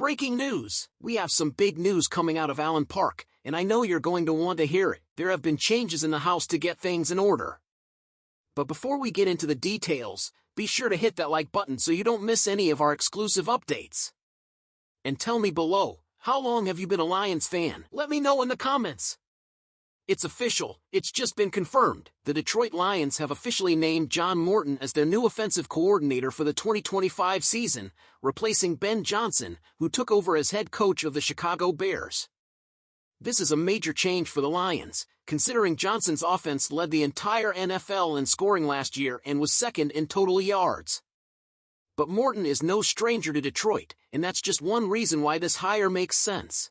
Breaking news! We have some big news coming out of Allen Park, and I know you're going to want to hear it. There have been changes in the house to get things in order. But before we get into the details, be sure to hit that like button so you don't miss any of our exclusive updates. And tell me below, how long have you been a Lions fan? Let me know in the comments. It's official, it's just been confirmed. The Detroit Lions have officially named John Morton as their new offensive coordinator for the 2025 season, replacing Ben Johnson, who took over as head coach of the Chicago Bears. This is a major change for the Lions, considering Johnson's offense led the entire NFL in scoring last year and was second in total yards. But Morton is no stranger to Detroit, and that's just one reason why this hire makes sense.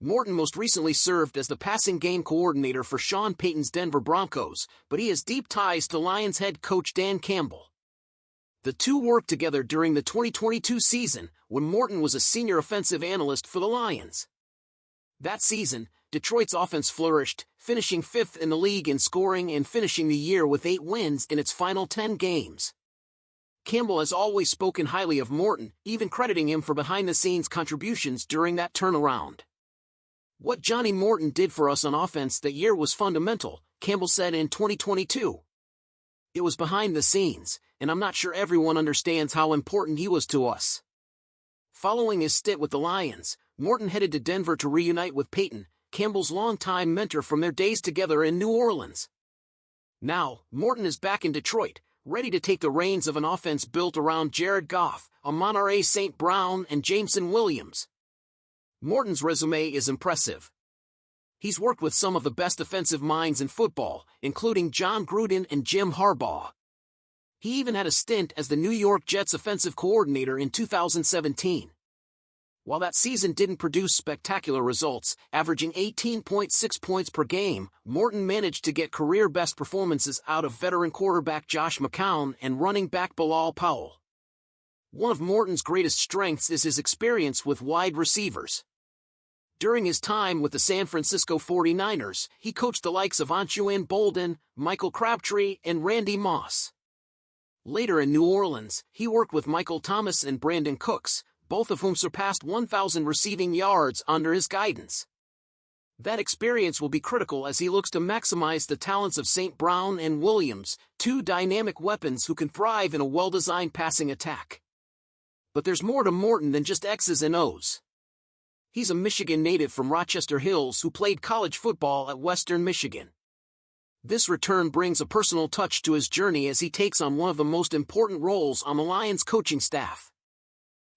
Morton most recently served as the passing game coordinator for Sean Payton's Denver Broncos, but he has deep ties to Lions head coach Dan Campbell. The two worked together during the 2022 season, when Morton was a senior offensive analyst for the Lions. That season, Detroit's offense flourished, finishing 5th in the league in scoring and finishing the year with 8 wins in its final 10 games. Campbell has always spoken highly of Morton, even crediting him for behind-the-scenes contributions during that turnaround. "What Johnny Morton did for us on offense that year was fundamental," Campbell said in 2022. "It was behind the scenes, and I'm not sure everyone understands how important he was to us." Following his stint with the Lions, Morton headed to Denver to reunite with Payton, Campbell's longtime mentor from their days together in New Orleans. Now, Morton is back in Detroit, ready to take the reins of an offense built around Jared Goff, Amon-Ra St. Brown, and Jameson Williams. Morton's resume is impressive. He's worked with some of the best offensive minds in football, including John Gruden and Jim Harbaugh. He even had a stint as the New York Jets offensive coordinator in 2017. While that season didn't produce spectacular results, averaging 18.6 points per game, Morton managed to get career-best performances out of veteran quarterback Josh McCown and running back Bilal Powell. One of Morton's greatest strengths is his experience with wide receivers. During his time with the San Francisco 49ers, he coached the likes of Anquan Boldin, Michael Crabtree, and Randy Moss. Later in New Orleans, he worked with Michael Thomas and Brandon Cooks, both of whom surpassed 1,000 receiving yards under his guidance. That experience will be critical as he looks to maximize the talents of St. Brown and Williams, two dynamic weapons who can thrive in a well-designed passing attack. But there's more to Morton than just X's and O's. He's a Michigan native from Rochester Hills who played college football at Western Michigan. This return brings a personal touch to his journey as he takes on one of the most important roles on the Lions coaching staff.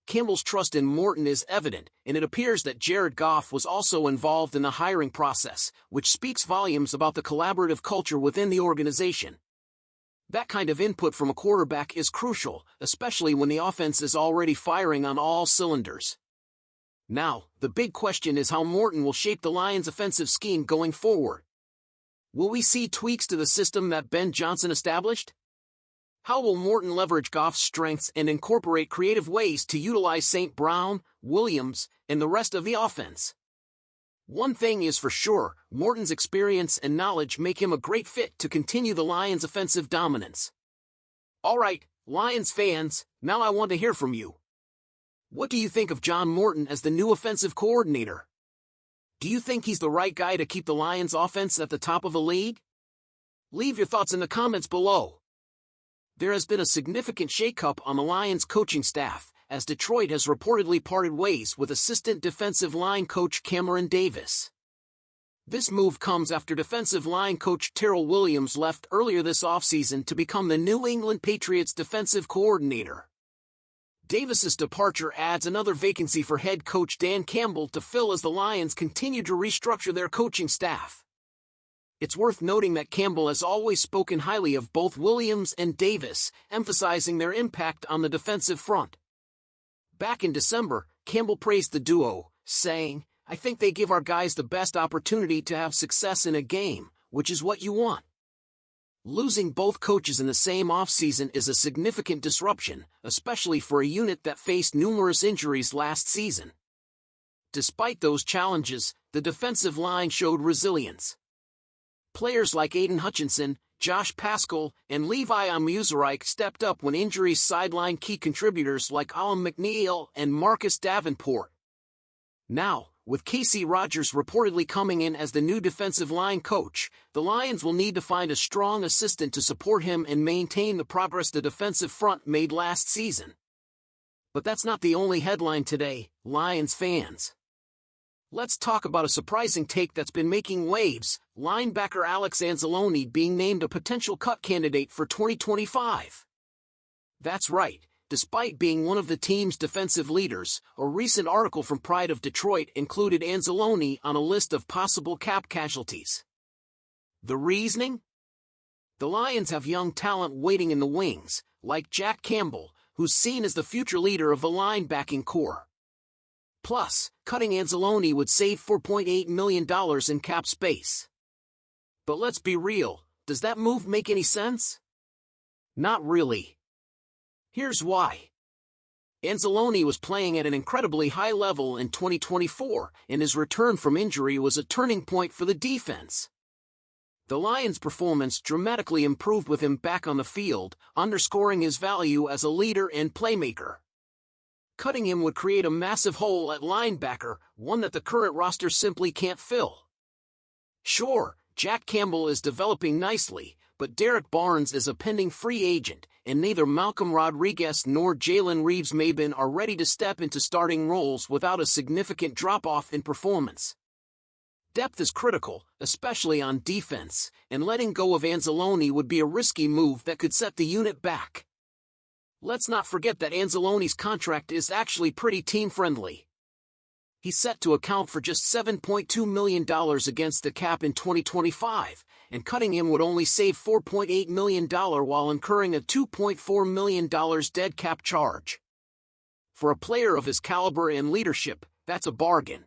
Campbell's trust in Morton is evident, and it appears that Jared Goff was also involved in the hiring process, which speaks volumes about the collaborative culture within the organization. That kind of input from a quarterback is crucial, especially when the offense is already firing on all cylinders. Now, the big question is how Morton will shape the Lions' offensive scheme going forward. Will we see tweaks to the system that Ben Johnson established? How will Morton leverage Goff's strengths and incorporate creative ways to utilize St. Brown, Williams, and the rest of the offense? One thing is for sure, Morton's experience and knowledge make him a great fit to continue the Lions' offensive dominance. Alright, Lions fans, now I want to hear from you. What do you think of John Morton as the new offensive coordinator? Do you think he's the right guy to keep the Lions' offense at the top of the league? Leave your thoughts in the comments below. There has been a significant shakeup on the Lions' coaching staff, as Detroit has reportedly parted ways with assistant defensive line coach Cameron Davis. This move comes after defensive line coach Terrell Williams left earlier this offseason to become the New England Patriots defensive coordinator. Davis's departure adds another vacancy for head coach Dan Campbell to fill as the Lions continue to restructure their coaching staff. It's worth noting that Campbell has always spoken highly of both Williams and Davis, emphasizing their impact on the defensive front. Back in December, Campbell praised the duo, saying, "I think they give our guys the best opportunity to have success in a game, which is what you want." Losing both coaches in the same offseason is a significant disruption, especially for a unit that faced numerous injuries last season. Despite those challenges, the defensive line showed resilience. Players like Aiden Hutchinson, Josh Paschal, and Levi Amuzarike stepped up when injuries sidelined key contributors like Alan McNeil and Marcus Davenport. Now, with Casey Rogers reportedly coming in as the new defensive line coach, the Lions will need to find a strong assistant to support him and maintain the progress the defensive front made last season. But that's not the only headline today, Lions fans. Let's talk about a surprising take that's been making waves, linebacker Alex Anzalone being named a potential cut candidate for 2025. That's right. Despite being one of the team's defensive leaders, a recent article from Pride of Detroit included Anzalone on a list of possible cap casualties. The reasoning? The Lions have young talent waiting in the wings, like Jack Campbell, who's seen as the future leader of the linebacking core. Plus, cutting Anzalone would save $4.8 million in cap space. But let's be real, does that move make any sense? Not really. Here's why. Anzalone was playing at an incredibly high level in 2024, and his return from injury was a turning point for the defense. The Lions' performance dramatically improved with him back on the field, underscoring his value as a leader and playmaker. Cutting him would create a massive hole at linebacker, one that the current roster simply can't fill. Sure, Jack Campbell is developing nicely, but Derek Barnes is a pending free agent, and neither Malcolm Rodriguez nor Jalen Reeves-Maybin are ready to step into starting roles without a significant drop-off in performance. Depth is critical, especially on defense, and letting go of Anzalone would be a risky move that could set the unit back. Let's not forget that Anzalone's contract is actually pretty team-friendly. He's set to account for just $7.2 million against the cap in 2025, and cutting him would only save $4.8 million while incurring a $2.4 million dead cap charge. For a player of his caliber and leadership, that's a bargain.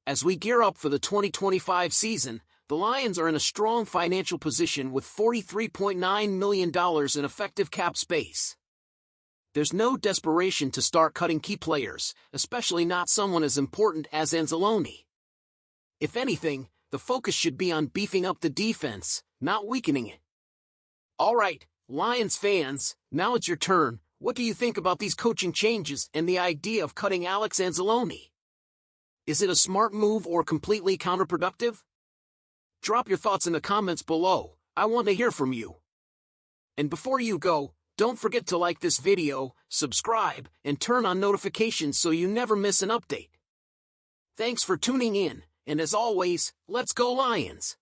As we gear up for the 2025 season, the Lions are in a strong financial position with $43.9 million in effective cap space. There's no desperation to start cutting key players, especially not someone as important as Anzalone. If anything, the focus should be on beefing up the defense, not weakening it. Alright, Lions fans, now it's your turn. What do you think about these coaching changes and the idea of cutting Alex Anzalone? Is it a smart move or completely counterproductive? Drop your thoughts in the comments below. I want to hear from you. And before you go, don't forget to like this video, subscribe, and turn on notifications so you never miss an update. Thanks for tuning in, and as always, let's go Lions!